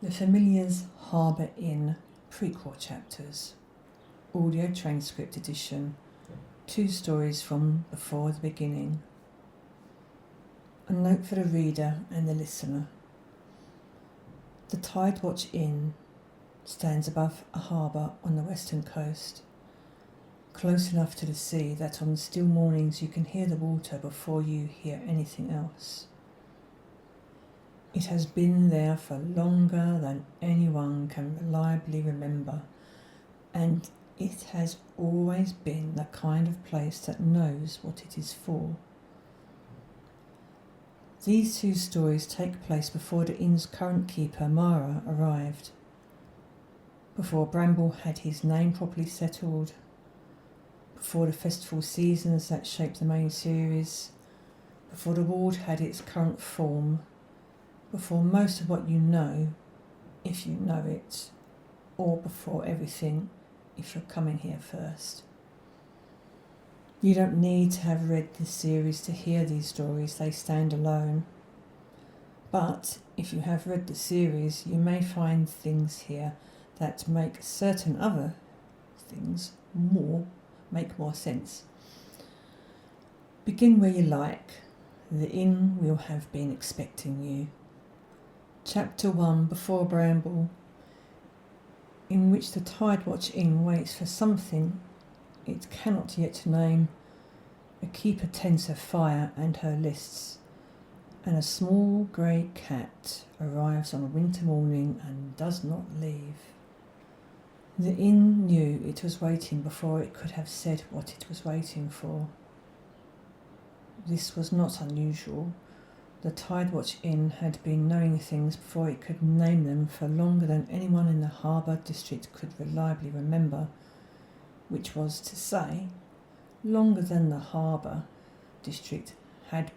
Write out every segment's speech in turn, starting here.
The Familiar's Harbour Inn Prequel chapters, audio transcript edition, 2 stories from before the beginning. A note for the reader and the listener. The Tide Watch Inn stands above a harbour on the western coast, close enough to the sea that on still mornings you can hear the water before you hear anything else. It has been there for longer than anyone can reliably remember, and it has always been the kind of place that knows what it is for. These 2 stories take place before the inn's current keeper, Mara, arrived, before Bramble had his name properly settled, before the festival seasons that shaped the main series, before the ward had its current form, before most of what you know, if you know it, or before everything, if you're coming here first. You don't need to have read this series to hear these stories, they stand alone. But if you have read the series, you may find things here that make certain other things make more sense. Begin where you like. The inn will have been expecting you. Chapter 1, Before Bramble, in which the Tide Watch Inn waits for something it cannot yet name. A keeper tends her fire and her lists, and a small grey cat arrives on a winter morning and does not leave. The inn knew it was waiting before it could have said what it was waiting for. This was not unusual. The Tide Watch Inn had been knowing things before it could name them for longer than anyone in the harbour district could reliably remember, which was to say, longer than the harbour district had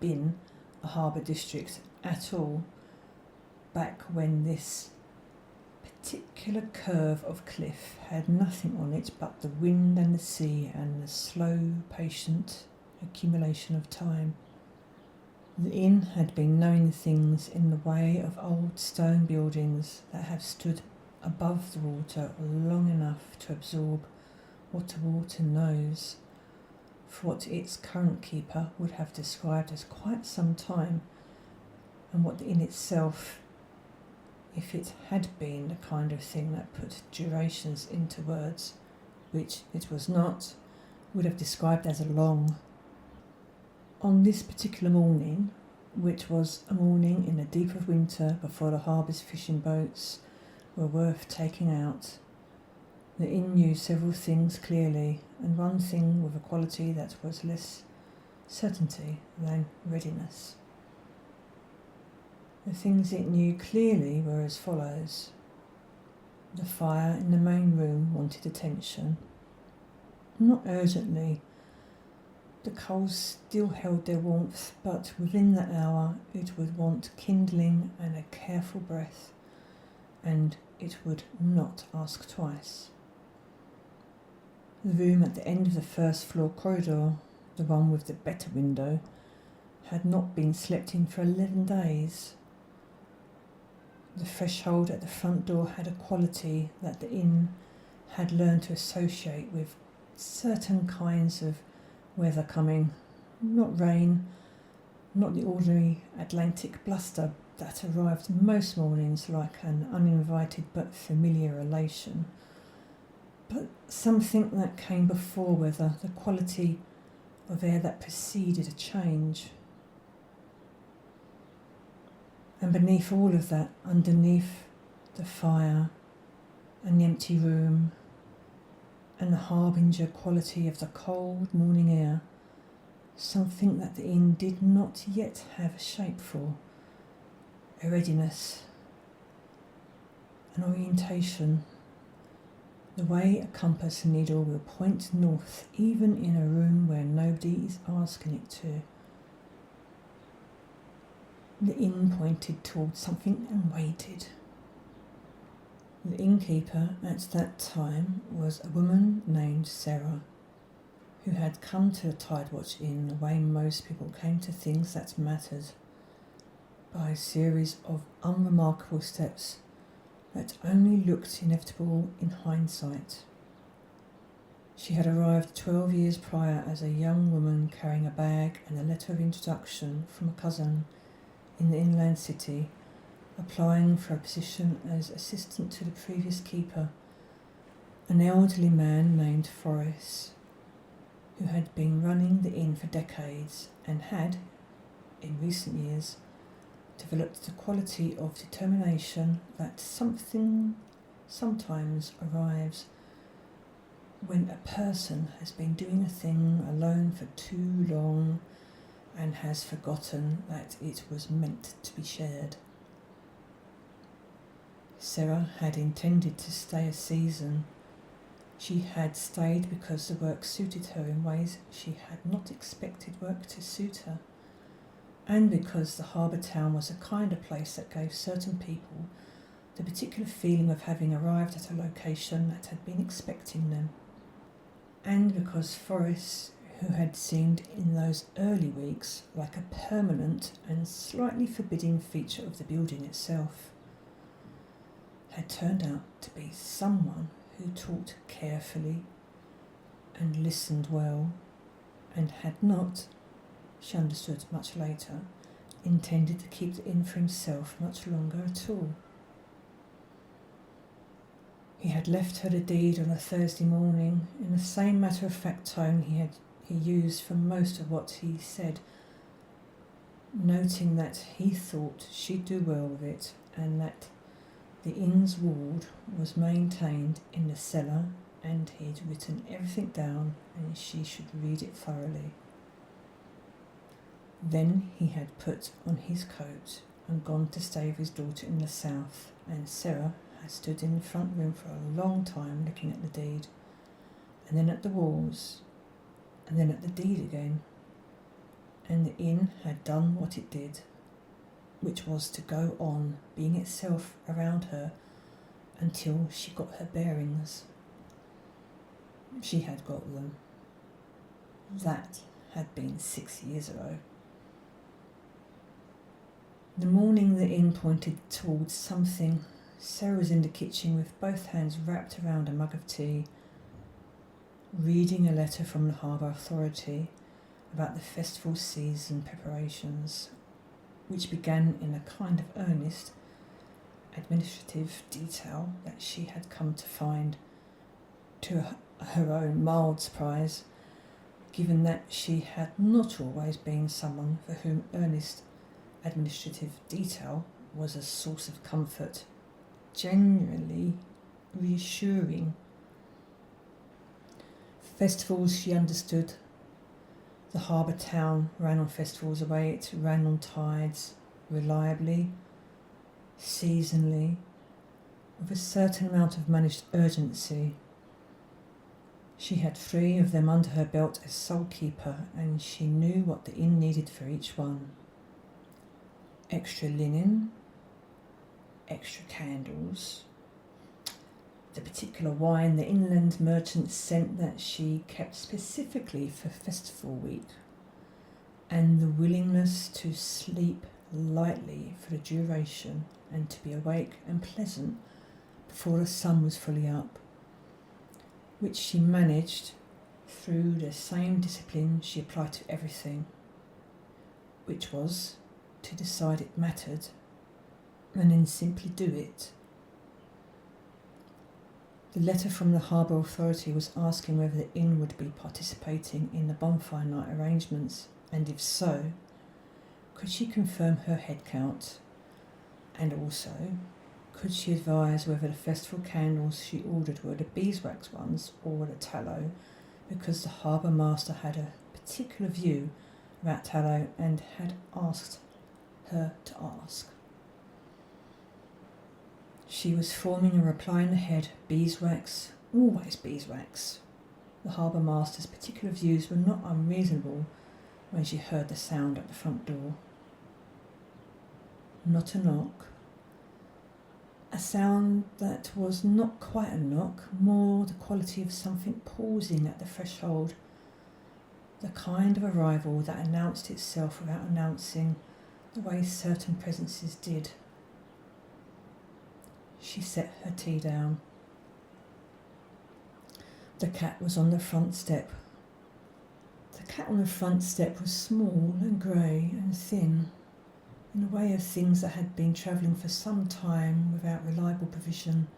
been a harbour district at all, back when this particular curve of cliff had nothing on it but the wind and the sea and the slow, patient accumulation of time. The inn had been knowing things in the way of old stone buildings that have stood above the water long enough to absorb what the water knows, for what its current keeper would have described as quite some time, and what the inn itself, if it had been the kind of thing that put durations into words, which it was not, would have described as a long. On this particular morning, which was a morning in the deep of winter before the harbour's fishing boats were worth taking out, the inn knew several things clearly, and one thing with a quality that was less certainty than readiness. The things it knew clearly were as follows. The fire in the main room wanted attention. Not urgently. The coals still held their warmth, but within the hour it would want kindling and a careful breath, and it would not ask twice. The room at the end of the first floor corridor, the one with the better window, had not been slept in for 11 days. The threshold at the front door had a quality that the inn had learned to associate with certain kinds of weather coming, not rain, not the ordinary Atlantic bluster that arrived most mornings like an uninvited but familiar elation, but something that came before weather, the quality of air that preceded a change. And beneath all of that, underneath the fire and the empty room and the harbinger quality of the cold morning air, something that the inn did not yet have a shape for, a readiness, an orientation, the way a compass needle will point north even in a room where nobody is asking it to. The inn pointed towards something and waited. The innkeeper at that time was a woman named Sarah, who had come to the Tide Watch Inn the way most people came to things that mattered, by a series of unremarkable steps that only looked inevitable in hindsight. She had arrived 12 years prior as a young woman carrying a bag and a letter of introduction from a cousin in the inland city, applying for a position as assistant to the previous keeper, an elderly man named Forrest, who had been running the inn for decades and had, in recent years, developed the quality of determination that something sometimes arrives when a person has been doing a thing alone for too long and has forgotten that it was meant to be shared. Sarah had intended to stay a season. She had stayed because the work suited her in ways she had not expected work to suit her, and because the harbour town was a kind of place that gave certain people the particular feeling of having arrived at a location that had been expecting them, and because Forrest, who had seemed in those early weeks like a permanent and slightly forbidding feature of the building itself, had turned out to be someone who talked carefully and listened well, and had not, she understood much later, intended to keep the inn for himself much longer at all. He had left her the deed on a Thursday morning in the same matter-of-fact tone he used for most of what he said, noting that he thought she'd do well with it and that the inn's ward was maintained in the cellar and he'd written everything down and she should read it thoroughly. Then he had put on his coat and gone to stay with his daughter in the south, and Sarah had stood in the front room for a long time looking at the deed, and then at the walls, and then at the deed again. And the inn had done what it did, which was to go on being itself around her until she got her bearings. She had got them. That had been 6 years ago. The morning the inn pointed towards something, Sarah was in the kitchen with both hands wrapped around a mug of tea, reading a letter from the harbour authority about the festival season preparations, which began in a kind of earnest, administrative detail that she had come to find, to her own mild surprise, given that she had not always been someone for whom earnest administrative detail was a source of comfort, genuinely reassuring. Festivals, she understood. The harbour town ran on festivals the way it ran on tides, reliably, seasonally, with a certain amount of managed urgency. She had 3 of them under her belt as sole keeper, and she knew what the inn needed for each one. Extra linen, extra candles, the particular wine the inland merchants sent that she kept specifically for festival week, and the willingness to sleep lightly for the duration and to be awake and pleasant before the sun was fully up, which she managed through the same discipline she applied to everything, which was to decide it mattered and then simply do it. The letter from the harbour authority was asking whether the inn would be participating in the bonfire night arrangements, and if so, could she confirm her head count, and also could she advise whether the festival candles she ordered were the beeswax ones or the tallow, because the harbour master had a particular view about tallow and had asked her to ask. She was forming a reply in her head: beeswax, always beeswax. The harbour master's particular views were not unreasonable when she heard the sound at the front door. Not a knock. A sound that was not quite a knock, more the quality of something pausing at the threshold, the kind of arrival that announced itself without announcing, the way certain presences did. She set her tea down. The cat was on the front step. The cat on the front step was small and grey and thin, in a way of things that had been travelling for some time without reliable provision,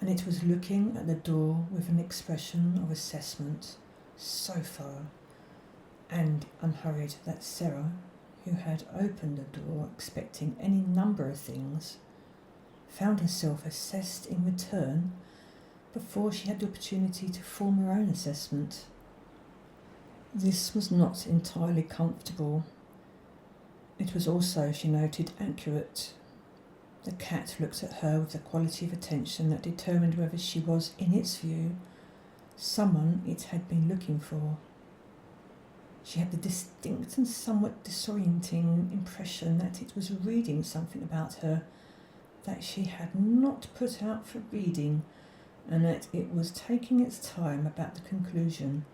and it was looking at the door with an expression of assessment so thorough and unhurried that Sarah, who had opened the door expecting any number of things, found herself assessed in return before she had the opportunity to form her own assessment. This was not entirely comfortable. It was also, she noted, accurate. The cat looked at her with the quality of attention that determined whether she was, in its view, someone it had been looking for. She had the distinct and somewhat disorienting impression that it was reading something about her that she had not put out for reading, and that it was taking its time about the conclusion.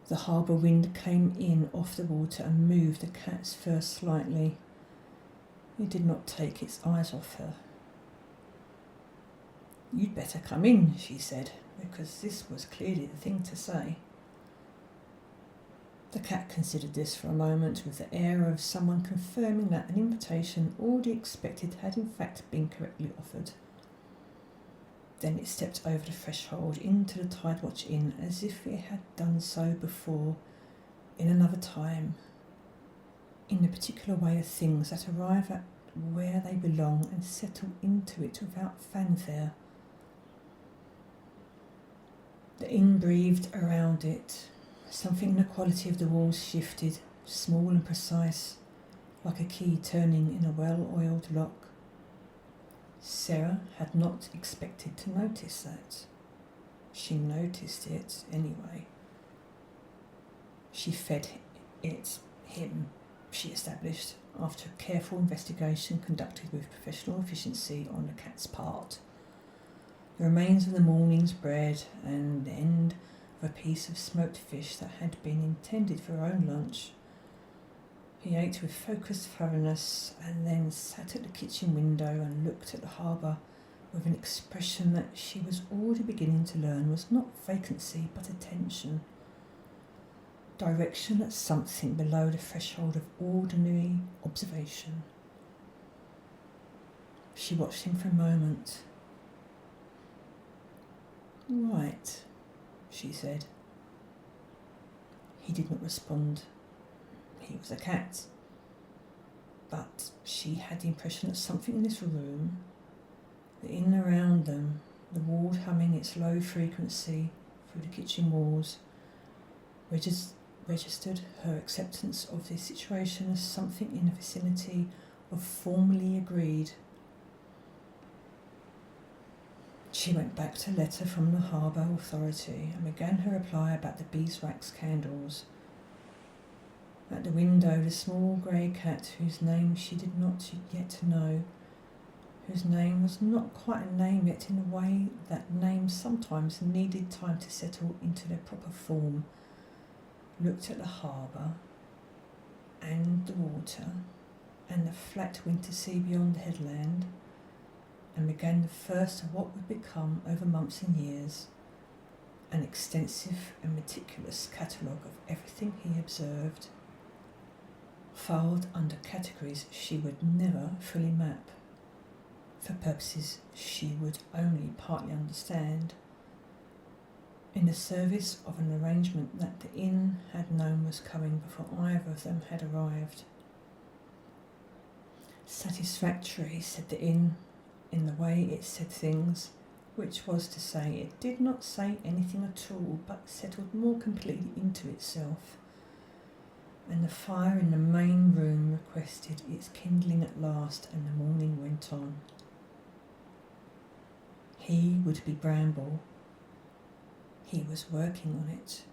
The harbour wind came in off the water and moved the cat's fur slightly. It did not take its eyes off her. "You'd better come in," she said, because this was clearly the thing to say. The cat considered this for a moment with the air of someone confirming that an invitation already expected had in fact been correctly offered. Then it stepped over the threshold into the Tide Watch Inn as if it had done so before, in another time, in the particular way of things that arrive at where they belong and settle into it without fanfare. The inn breathed around it. Something in the quality of the walls shifted, small and precise, like a key turning in a well-oiled lock. Sarah had not expected to notice that. She noticed it anyway. She fed him, she established, after a careful investigation conducted with professional efficiency on the cat's part. The remains of the morning's bread and the end of a piece of smoked fish that had been intended for her own lunch. He ate with focused thoroughness and then sat at the kitchen window and looked at the harbour with an expression that she was already beginning to learn was not vacancy but attention. Direction at something below the threshold of ordinary observation. She watched him for a moment. "Right," she said. He did not respond. He was a cat. But she had the impression that something in this room, the inn around them, the ward humming its low frequency through the kitchen walls, registered her acceptance of the situation as something in the vicinity of formally agreed. She went back to a letter from the harbour authority and began her reply about the beeswax candles. At the window, the small grey cat, whose name she did not yet know, whose name was not quite a name yet in a way that names sometimes needed time to settle into their proper form, looked at the harbour and the water and the flat winter sea beyond the headland, and began the first of what would become, over months and years, an extensive and meticulous catalogue of everything he observed, filed under categories she would never fully map, for purposes she would only partly understand, in the service of an arrangement that the inn had known was coming before either of them had arrived. Satisfactory, said the inn, in the way it said things, which was to say, it did not say anything at all, but settled more completely into itself, and the fire in the main room requested its kindling at last, and the morning went on. He would be Bramble. He was working on it.